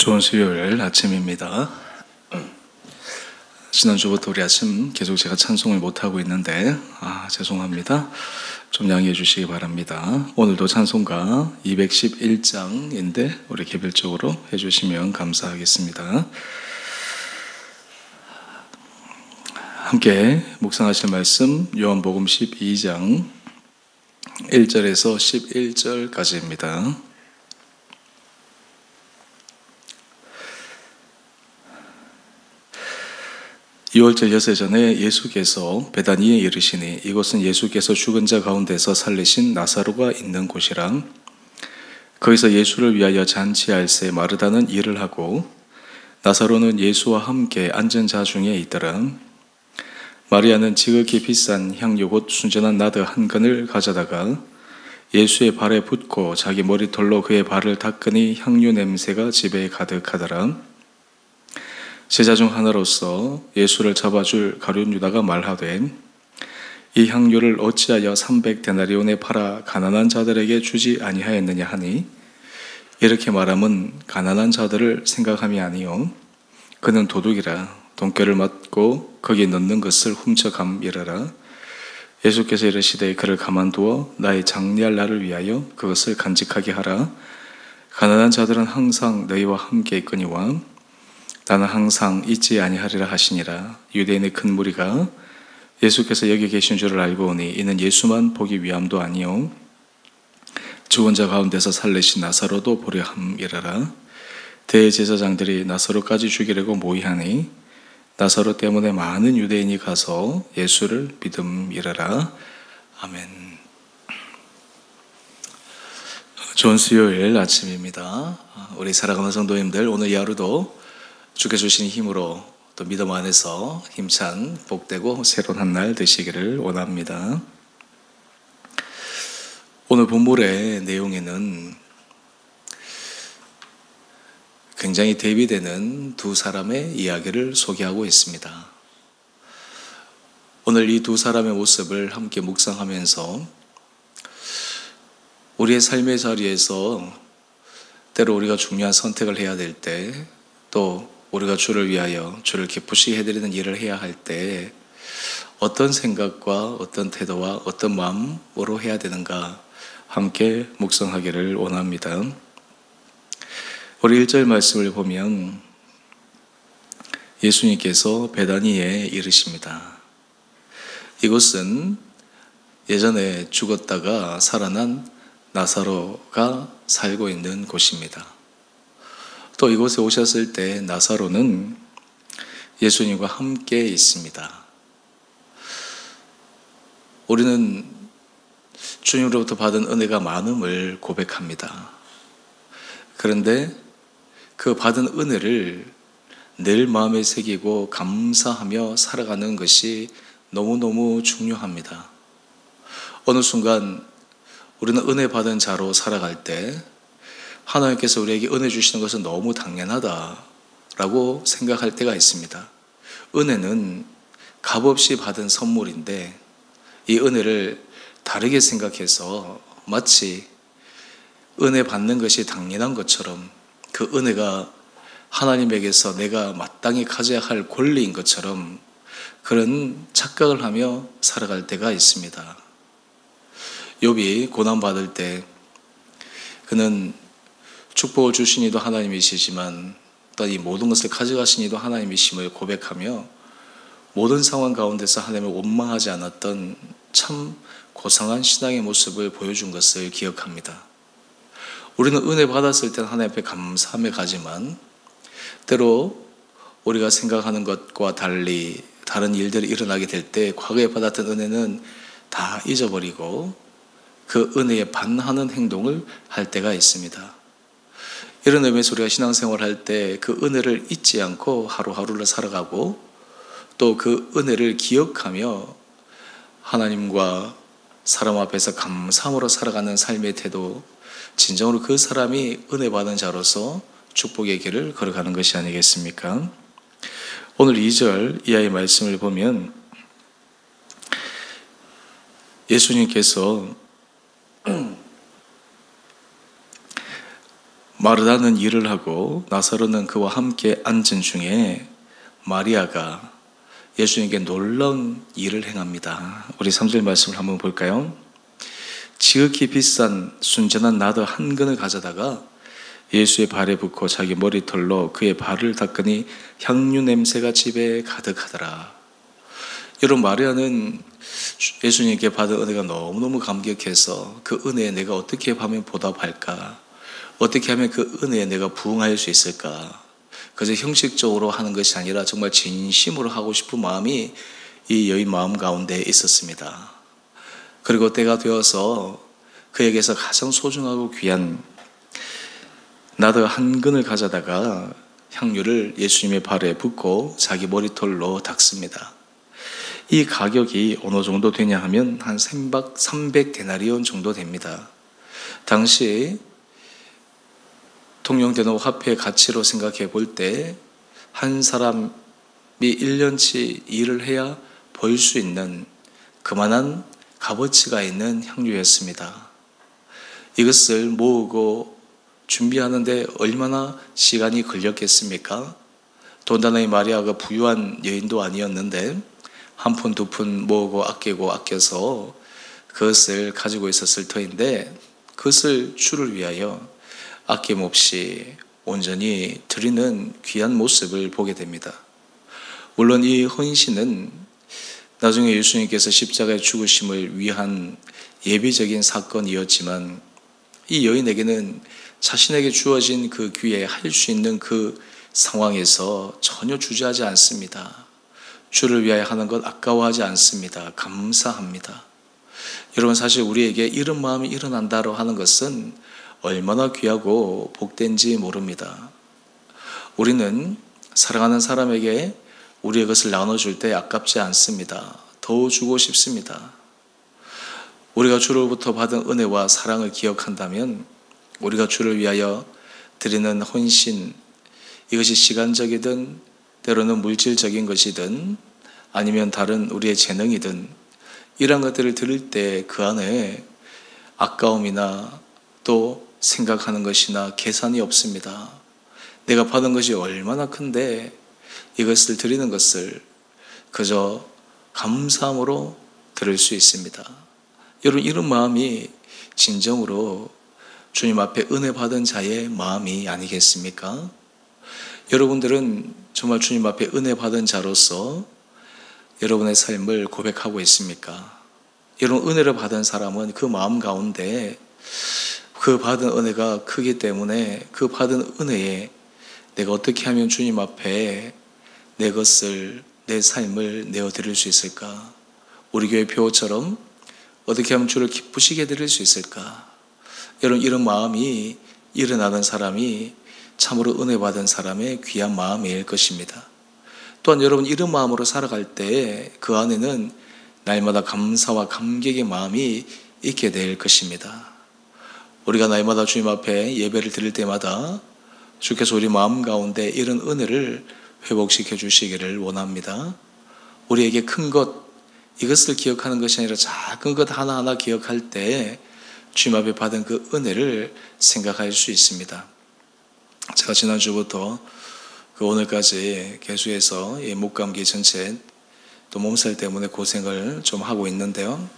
좋은 수요일 아침입니다. 지난주부터 우리 아침 계속 제가 찬송을 못하고 있는데 죄송합니다. 좀 양해해 주시기 바랍니다. 오늘도 찬송가 211장인데 우리 개별적으로 해주시면 감사하겠습니다. 함께 묵상하실 말씀 요한복음 12장 1절에서 11절까지입니다. 6월절 여세 전에 예수께서 베다니에 이르시니 이곳은 예수께서 죽은 자 가운데서 살리신 나사로가 있는 곳이라. 거기서 예수를 위하여 잔치할새 마르다는 일을 하고 나사로는 예수와 함께 앉은 자 중에 있더라. 마리아는 지극히 비싼 향유 곧 순전한 나드 한 근을 가져다가 예수의 발에 붓고 자기 머리털로 그의 발을 닦으니 향유 냄새가 집에 가득하더라. 제자 중 하나로서 예수를 잡아줄 가룟 유다가 말하되 이 향유를 어찌하여 300데나리온에 팔아 가난한 자들에게 주지 아니하였느냐 하니 이렇게 말함은 가난한 자들을 생각함이 아니요 그는 도둑이라 돈꾀를 맞고 거기에 넣는 것을 훔쳐감이라라. 예수께서 이르시되 그를 가만두어 나의 장례할 날을 위하여 그것을 간직하게 하라. 가난한 자들은 항상 너희와 함께 있거니와 나는 항상 잊지 아니하리라 하시니라. 유대인의 큰 무리가 예수께서 여기 계신 줄을 알고 오니 이는 예수만 보기 위함도 아니요 죽은 자 가운데서 살리신 나사로도 보려 함이라라. 대제사장들이 나사로까지 죽이려고 모의하니 나사로 때문에 많은 유대인이 가서 예수를 믿음이라라. 아멘. 좋은 수요일 아침입니다. 우리 사랑하는 성도님들, 오늘 이 하루도 주께 주신 힘으로 또 믿음 안에서 힘찬 복되고 새로운 한 날 되시기를 원합니다. 오늘 본문의 내용에는 굉장히 대비되는 두 사람의 이야기를 소개하고 있습니다. 오늘 이 두 사람의 모습을 함께 묵상하면서 우리의 삶의 자리에서 때로 우리가 중요한 선택을 해야 될 때, 또 우리가 주를 위하여 주를 기쁘시게 해드리는 일을 해야 할 때 어떤 생각과 어떤 태도와 어떤 마음으로 해야 되는가 함께 묵상하기를 원합니다. 우리 1절 말씀을 보면 예수님께서 베다니에 이르십니다. 이곳은 예전에 죽었다가 살아난 나사로가 살고 있는 곳입니다. 또 이곳에 오셨을 때 나사로는 예수님과 함께 있습니다. 우리는 주님으로부터 받은 은혜가 많음을 고백합니다. 그런데 그 받은 은혜를 늘 마음에 새기고 감사하며 살아가는 것이 너무너무 중요합니다. 어느 순간 우리는 은혜 받은 자로 살아갈 때 하나님께서 우리에게 은혜 주시는 것은 너무 당연하다라고 생각할 때가 있습니다. 은혜는 값없이 받은 선물인데 이 은혜를 다르게 생각해서 마치 은혜 받는 것이 당연한 것처럼 그 은혜가 하나님에게서 내가 마땅히 가져야 할 권리인 것처럼 그런 착각을 하며 살아갈 때가 있습니다. 욥이 고난받을 때 그는 축복을 주신 이도 하나님이시지만 또 이 모든 것을 가져가신 이도 하나님이심을 고백하며 모든 상황 가운데서 하나님을 원망하지 않았던 참 고상한 신앙의 모습을 보여준 것을 기억합니다. 우리는 은혜 받았을 때는 하나님 앞에 감사함에 가지만 때로 우리가 생각하는 것과 달리 다른 일들이 일어나게 될 때 과거에 받았던 은혜는 다 잊어버리고 그 은혜에 반하는 행동을 할 때가 있습니다. 이런 의미에서 우리가 신앙생활 할 때 그 은혜를 잊지 않고 하루하루를 살아가고 또 그 은혜를 기억하며 하나님과 사람 앞에서 감사함으로 살아가는 삶의 태도, 진정으로 그 사람이 은혜 받은 자로서 축복의 길을 걸어가는 것이 아니겠습니까? 오늘 2절 이하의 말씀을 보면 예수님께서 마르다는 일을 하고 나사로는 그와 함께 앉은 중에 마리아가 예수님께 놀라운 일을 행합니다. 우리 3절 말씀을 한번 볼까요? 지극히 비싼 순전한 나드 한 근을 가져다가 예수의 발에 붓고 자기 머리털로 그의 발을 닦으니 향유 냄새가 집에 가득하더라. 여러분, 마리아는 예수님께 받은 은혜가 너무너무 감격해서 그 은혜에 내가 어떻게 하면 보답할까? 어떻게 하면 그 은혜에 내가 부응할 수 있을까? 그저 형식적으로 하는 것이 아니라 정말 진심으로 하고 싶은 마음이 이 여인 마음 가운데 있었습니다. 그리고 때가 되어서 그에게서 가장 소중하고 귀한 나드 한 근을 가져다가 향유를 예수님의 발에 붓고 자기 머리털로 닦습니다. 이 가격이 어느 정도 되냐 하면 한 300데나리온 정도 됩니다. 당시 통용되는 화폐 가치로 생각해 볼 때 한 사람이 1년치 일을 해야 벌 수 있는 그만한 값어치가 있는 향유였습니다. 이것을 모으고 준비하는데 얼마나 시간이 걸렸겠습니까? 돈다나의 마리아가 부유한 여인도 아니었는데 한 푼 두 푼 모으고 아껴서 그것을 가지고 있었을 터인데 그것을 주를 위하여 아낌없이 온전히 드리는 귀한 모습을 보게 됩니다. 물론 이 헌신은 나중에 예수님께서 십자가의 죽으심을 위한 예비적인 사건이었지만 이 여인에게는 자신에게 주어진 그 기회에 할 수 있는 그 상황에서 전혀 주저하지 않습니다. 주를 위하여 하는 것 아까워하지 않습니다. 감사합니다. 여러분, 사실 우리에게 이런 마음이 일어난다고 하는 것은 얼마나 귀하고 복된지 모릅니다. 우리는 사랑하는 사람에게 우리의 것을 나눠줄 때 아깝지 않습니다. 더 주고 싶습니다. 우리가 주로부터 받은 은혜와 사랑을 기억한다면 우리가 주를 위하여 드리는 헌신, 이것이 시간적이든 때로는 물질적인 것이든 아니면 다른 우리의 재능이든 이런 것들을 드릴 때 그 안에 아까움이나 또 생각하는 것이나 계산이 없습니다. 내가 받은 것이 얼마나 큰데 이것을 드리는 것을 그저 감사함으로 드릴 수 있습니다. 여러분, 이런 마음이 진정으로 주님 앞에 은혜 받은 자의 마음이 아니겠습니까? 여러분들은 정말 주님 앞에 은혜 받은 자로서 여러분의 삶을 고백하고 있습니까? 여러분, 은혜를 받은 사람은 그 마음 가운데 그 받은 은혜가 크기 때문에 그 받은 은혜에 내가 어떻게 하면 주님 앞에 내 것을, 내 삶을 내어드릴 수 있을까? 우리 교회 표처럼 어떻게 하면 주를 기쁘시게 드릴 수 있을까? 여러분, 이런 마음이 일어나는 사람이 참으로 은혜 받은 사람의 귀한 마음일 것입니다. 또한 여러분, 이런 마음으로 살아갈 때 그 안에는 날마다 감사와 감격의 마음이 있게 될 것입니다. 우리가 날마다 주님 앞에 예배를 드릴 때마다 주께서 우리 마음 가운데 이런 은혜를 회복시켜 주시기를 원합니다. 우리에게 큰 것, 이것을 기억하는 것이 아니라 작은 것 하나하나 기억할 때 주님 앞에 받은 그 은혜를 생각할 수 있습니다. 제가 지난주부터 그 오늘까지 계속해서 이 목감기 전체 또 몸살 때문에 고생을 좀 하고 있는데요.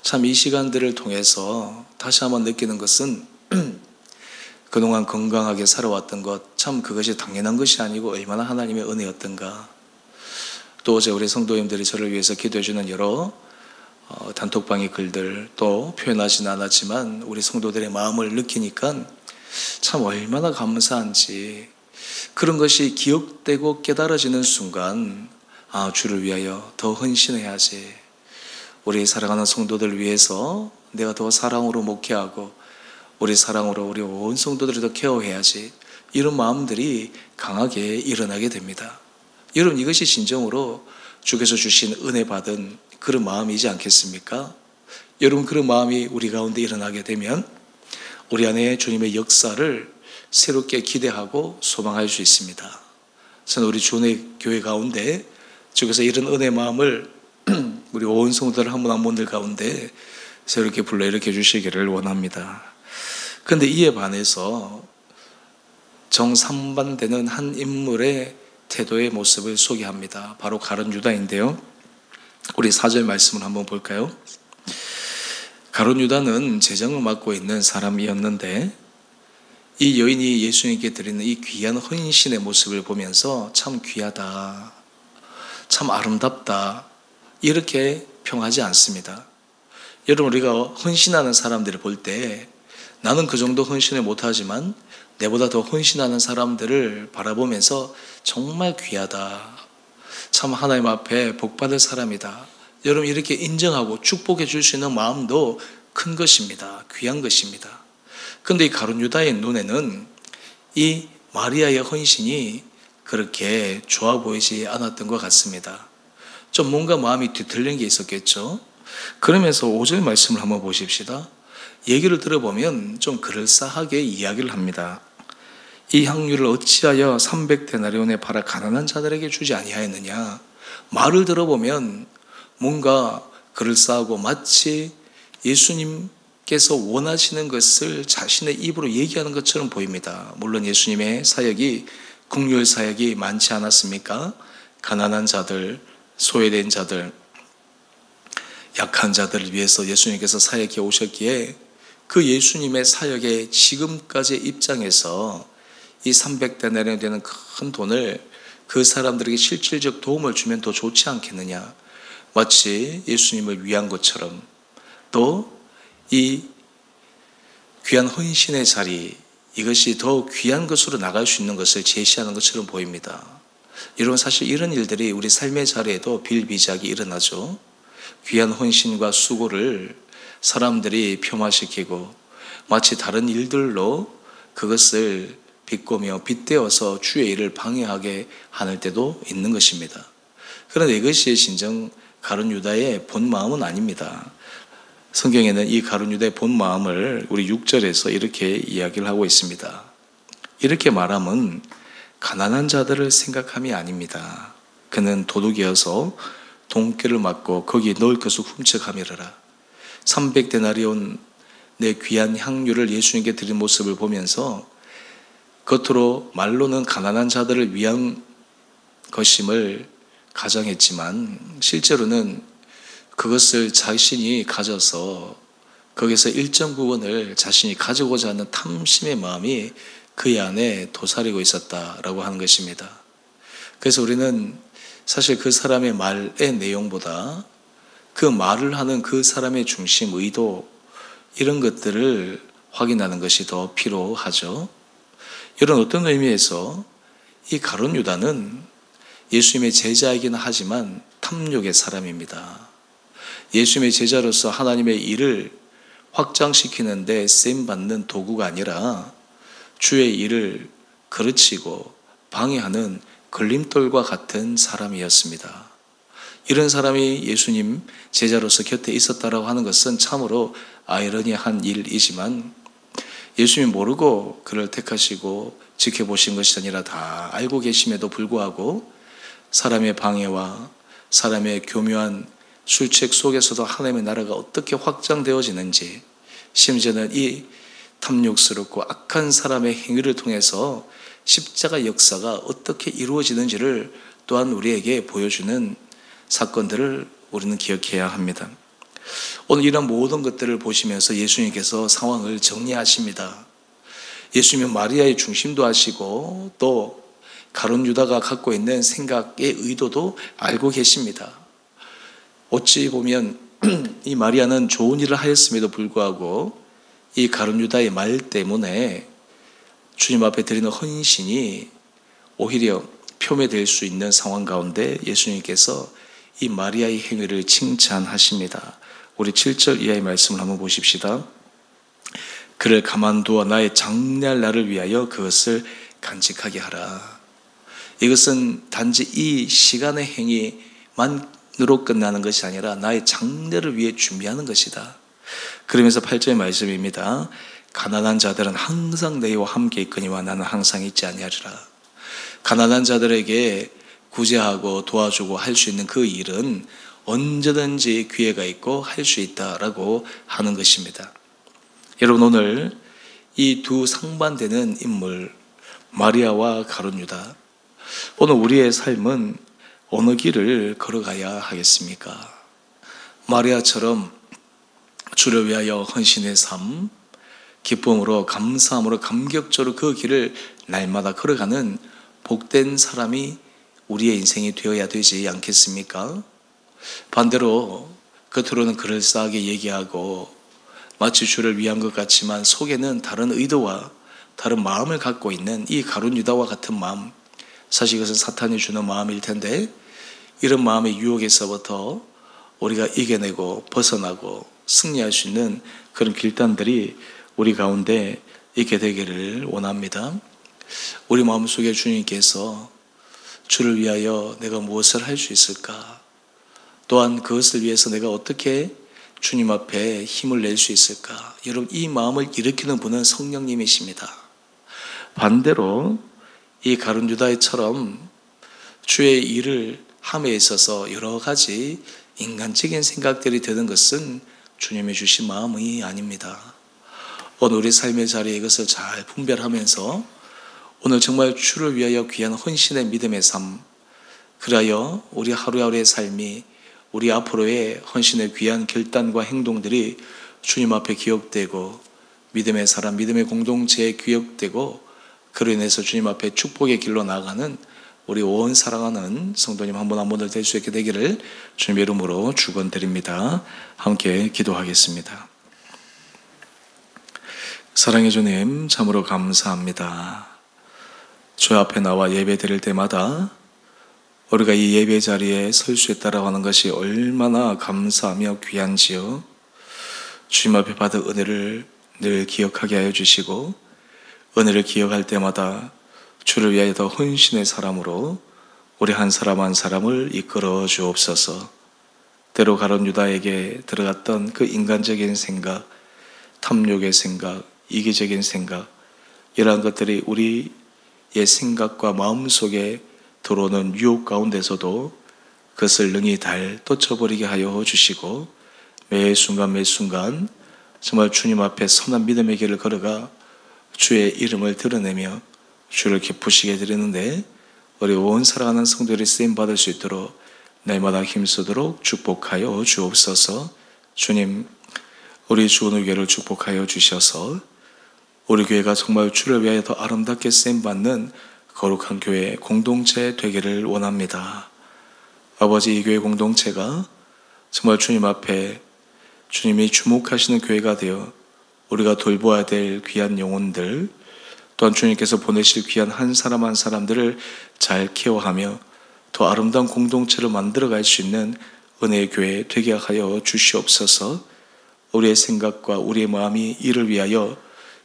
참 이 시간들을 통해서 다시 한번 느끼는 것은 그동안 건강하게 살아왔던 것, 참 그것이 당연한 것이 아니고 얼마나 하나님의 은혜였던가. 또 어제 우리 성도님들이 저를 위해서 기도해 주는 여러 단톡방의 글들, 또 표현하지는 않았지만 우리 성도들의 마음을 느끼니까 참 얼마나 감사한지, 그런 것이 기억되고 깨달아지는 순간 주를 위하여 더 헌신해야지, 우리 사랑하는 성도들 위해서 내가 더 사랑으로 목회하고 우리 사랑으로 우리 온 성도들을 더 케어해야지, 이런 마음들이 강하게 일어나게 됩니다. 여러분, 이것이 진정으로 주께서 주신 은혜 받은 그런 마음이지 않겠습니까? 여러분, 그런 마음이 우리 가운데 일어나게 되면 우리 안에 주님의 역사를 새롭게 기대하고 소망할 수 있습니다. 저는 우리 주의 교회 가운데 주께서 이런 은혜 마음을 우리 온 성도들 한 분 한 분들 가운데 새롭게 불러일으켜 주시기를 원합니다. 그런데 이에 반해서 정상반되는 한 인물의 태도의 모습을 소개합니다. 바로 가룟 유다인데요. 우리 4절 말씀을 한번 볼까요? 가룟 유다는 재정을 맡고 있는 사람이었는데 이 여인이 예수님께 드리는 이 귀한 헌신의 모습을 보면서 참 귀하다, 참 아름답다 이렇게 평하지 않습니다. 여러분, 우리가 헌신하는 사람들을 볼 때 나는 그 정도 헌신을 못하지만 내보다 더 헌신하는 사람들을 바라보면서 정말 귀하다, 참 하나님 앞에 복받을 사람이다, 여러분 이렇게 인정하고 축복해 줄 수 있는 마음도 큰 것입니다. 귀한 것입니다. 그런데 이 가룟 유다의 눈에는 이 마리아의 헌신이 그렇게 좋아 보이지 않았던 것 같습니다. 좀 뭔가 마음이 뒤틀린 게 있었겠죠. 그러면서 5절 말씀을 한번 보십시다. 얘기를 들어보면 좀 그럴싸하게 이야기를 합니다. 이 향유를 어찌하여 300데나리온에 팔아 가난한 자들에게 주지 아니하였느냐. 말을 들어보면 뭔가 그럴싸하고 마치 예수님께서 원하시는 것을 자신의 입으로 얘기하는 것처럼 보입니다. 물론 예수님의 사역이 국률 사역이 많지 않았습니까? 가난한 자들, 소외된 자들, 약한 자들을 위해서 예수님께서 사역해 오셨기에 그 예수님의 사역의 지금까지의 입장에서 이 300데나리온 되는 큰 돈을 그 사람들에게 실질적 도움을 주면 더 좋지 않겠느냐. 마치 예수님을 위한 것처럼 또 이 귀한 헌신의 자리, 이것이 더 귀한 것으로 나갈 수 있는 것을 제시하는 것처럼 보입니다. 여러분, 사실 이런 일들이 우리 삶의 자리에도 비일비재하게 일어나죠. 귀한 헌신과 수고를 사람들이 폄하시키고 마치 다른 일들로 그것을 비꼬며 빗대어서 주의 일을 방해하게 하는 때도 있는 것입니다. 그런데 이것이 진정 가룟 유다의 본 마음은 아닙니다. 성경에는 이 가룟 유다의 본 마음을 우리 6절에서 이렇게 이야기를 하고 있습니다. 이렇게 말함은 가난한 자들을 생각함이 아닙니다. 그는 도둑이어서 돈꾀를 맞고 거기에 넣을 것을 훔쳐가미르라. 300데나리온 내 귀한 향유를 예수님께 드린 모습을 보면서 겉으로 말로는 가난한 자들을 위한 것임을 가정했지만 실제로는 그것을 자신이 가져서 거기서 일정 부분을 자신이 가지고자 하는 탐심의 마음이 그의 안에 도사리고 있었다라고 하는 것입니다. 그래서 우리는 사실 그 사람의 말의 내용보다 그 말을 하는 그 사람의 중심, 의도 이런 것들을 확인하는 것이 더 필요하죠. 이런 어떤 의미에서 이 가룟 유다는 예수님의 제자이기는 하지만 탐욕의 사람입니다. 예수님의 제자로서 하나님의 일을 확장시키는데 쓰임받는 도구가 아니라 주의 일을 그르치고 방해하는 걸림돌과 같은 사람이었습니다. 이런 사람이 예수님 제자로서 곁에 있었다라고 하는 것은 참으로 아이러니한 일이지만 예수님이 모르고 그를 택하시고 지켜보신 것이 아니라 다 알고 계심에도 불구하고 사람의 방해와 사람의 교묘한 술책 속에서도 하나님의 나라가 어떻게 확장되어지는지, 심지어는 이 탐욕스럽고 악한 사람의 행위를 통해서 십자가 역사가 어떻게 이루어지는지를 또한 우리에게 보여주는 사건들을 우리는 기억해야 합니다. 오늘 이런 모든 것들을 보시면서 예수님께서 상황을 정리하십니다. 예수님은 마리아의 중심도 하시고 또 가룟 유다가 갖고 있는 생각의 의도도 알고 계십니다. 어찌 보면 이 마리아는 좋은 일을 하였음에도 불구하고 이 가룟 유다의 말 때문에 주님 앞에 드리는 헌신이 오히려 표매될 수 있는 상황 가운데 예수님께서 이 마리아의 행위를 칭찬하십니다. 우리 7절 이하의 말씀을 한번 보십시다. 그를 가만두어 나의 장래할 날을 위하여 그것을 간직하게 하라. 이것은 단지 이 시간의 행위만으로 끝나는 것이 아니라 나의 장래를 위해 준비하는 것이다. 그러면서 8절의 말씀입니다. 가난한 자들은 항상 너희와 함께 있거니와 나는 항상 있지 아니하리라. 가난한 자들에게 구제하고 도와주고 할 수 있는 그 일은 언제든지 기회가 있고 할 수 있다라고 하는 것입니다. 여러분, 오늘 이 두 상반되는 인물, 마리아와 가룟 유다. 오늘 우리의 삶은 어느 길을 걸어가야 하겠습니까? 마리아처럼 주를 위하여 헌신의 삶, 기쁨으로 감사함으로 감격적으로 그 길을 날마다 걸어가는 복된 사람이 우리의 인생이 되어야 되지 않겠습니까? 반대로 겉으로는 그럴싸하게 얘기하고 마치 주를 위한 것 같지만 속에는 다른 의도와 다른 마음을 갖고 있는 이 가룟 유다와 같은 마음, 사실 이것은 사탄이 주는 마음일 텐데, 이런 마음의 유혹에서부터 우리가 이겨내고 벗어나고 승리할 수 있는 그런 길단들이 우리 가운데 있게 되기를 원합니다. 우리 마음속에 주님께서 주를 위하여 내가 무엇을 할 수 있을까? 또한 그것을 위해서 내가 어떻게 주님 앞에 힘을 낼 수 있을까? 여러분, 이 마음을 일으키는 분은 성령님이십니다. 반대로 이 가룟 유다처럼 주의 일을 함에 있어서 여러 가지 인간적인 생각들이 드는 것은 주님이 주신 마음이 아닙니다. 오늘 우리 삶의 자리에 이것을 잘 분별하면서 오늘 정말 주를 위하여 귀한 헌신의 믿음의 삶, 그리하여 우리 하루하루의 삶이 우리 앞으로의 헌신의 귀한 결단과 행동들이 주님 앞에 기억되고 믿음의 사람, 믿음의 공동체에 기억되고 그로 인해서 주님 앞에 축복의 길로 나아가는 우리 온 사랑하는 성도님 한 분 한 분들 될 수 있게 되기를 주님의 이름으로 축원드립니다. 함께 기도하겠습니다. 사랑해 주님, 참으로 감사합니다. 주 앞에 나와 예배 드릴 때마다 우리가 이 예배 자리에 설 수 있다라고 하는 것이 얼마나 감사하며 귀한지요. 주님 앞에 받은 은혜를 늘 기억하게 하여 주시고 은혜를 기억할 때마다 주를 위하여 더 헌신의 사람으로 우리 한 사람 한 사람을 이끌어 주옵소서. 때로 가룟 유다에게 들어갔던 그 인간적인 생각, 탐욕의 생각, 이기적인 생각, 이러한 것들이 우리의 생각과 마음속에 들어오는 유혹 가운데서도 그것을 능히 달 떠쳐버리게 하여 주시고 매 순간 매 순간 정말 주님 앞에 선한 믿음의 길을 걸어가 주의 이름을 드러내며 주를 기쁘시게 드리는데 우리 온 사랑하는 성도들이 쓰임받을 수 있도록 날마다 힘쓰도록 축복하여 주옵소서. 주님, 우리 주원의 교회를 축복하여 주셔서 우리 교회가 정말 주를 위하여 더 아름답게 쓰임받는 거룩한 교회 공동체 되기를 원합니다. 아버지, 이 교회 공동체가 정말 주님 앞에 주님이 주목하시는 교회가 되어 우리가 돌보아야 될 귀한 영혼들, 또한 주님께서 보내실 귀한 한 사람 한 사람들을 잘 케어하며 더 아름다운 공동체를 만들어갈 수 있는 은혜의 교회 되게 하여 주시옵소서. 우리의 생각과 우리의 마음이 이를 위하여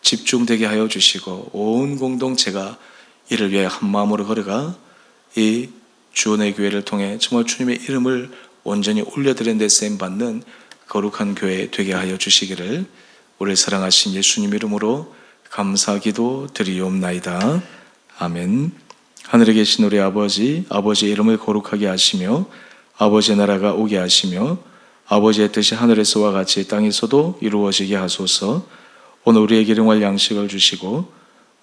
집중되게 하여 주시고 온 공동체가 이를 위하여 한 마음으로 걸어가 이 주원의 교회를 통해 정말 주님의 이름을 온전히 올려드리는 데 쓰임받는 거룩한 교회 되게 하여 주시기를 우리를 사랑하신 예수님 이름으로 감사기도 드리옵나이다. 아멘. 하늘에 계신 우리 아버지, 아버지의 이름을 거룩하게 하시며 아버지의 나라가 오게 하시며 아버지의 뜻이 하늘에서와 같이 땅에서도 이루어지게 하소서. 오늘 우리에게 일용할 양식을 주시고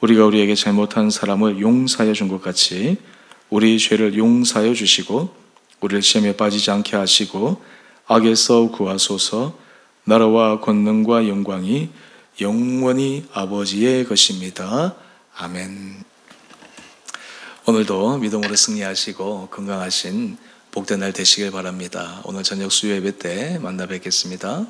우리가 우리에게 잘못한 사람을 용서하여 준 것 같이 우리 죄를 용서하여 주시고 우리를 시험에 빠지지 않게 하시고 악에서 구하소서. 나라와 권능과 영광이 영원히 아버지의 것입니다. 아멘. 오늘도 믿음으로 승리하시고 건강하신 복된 날 되시길 바랍니다. 오늘 저녁 수요 예배 때 만나 뵙겠습니다.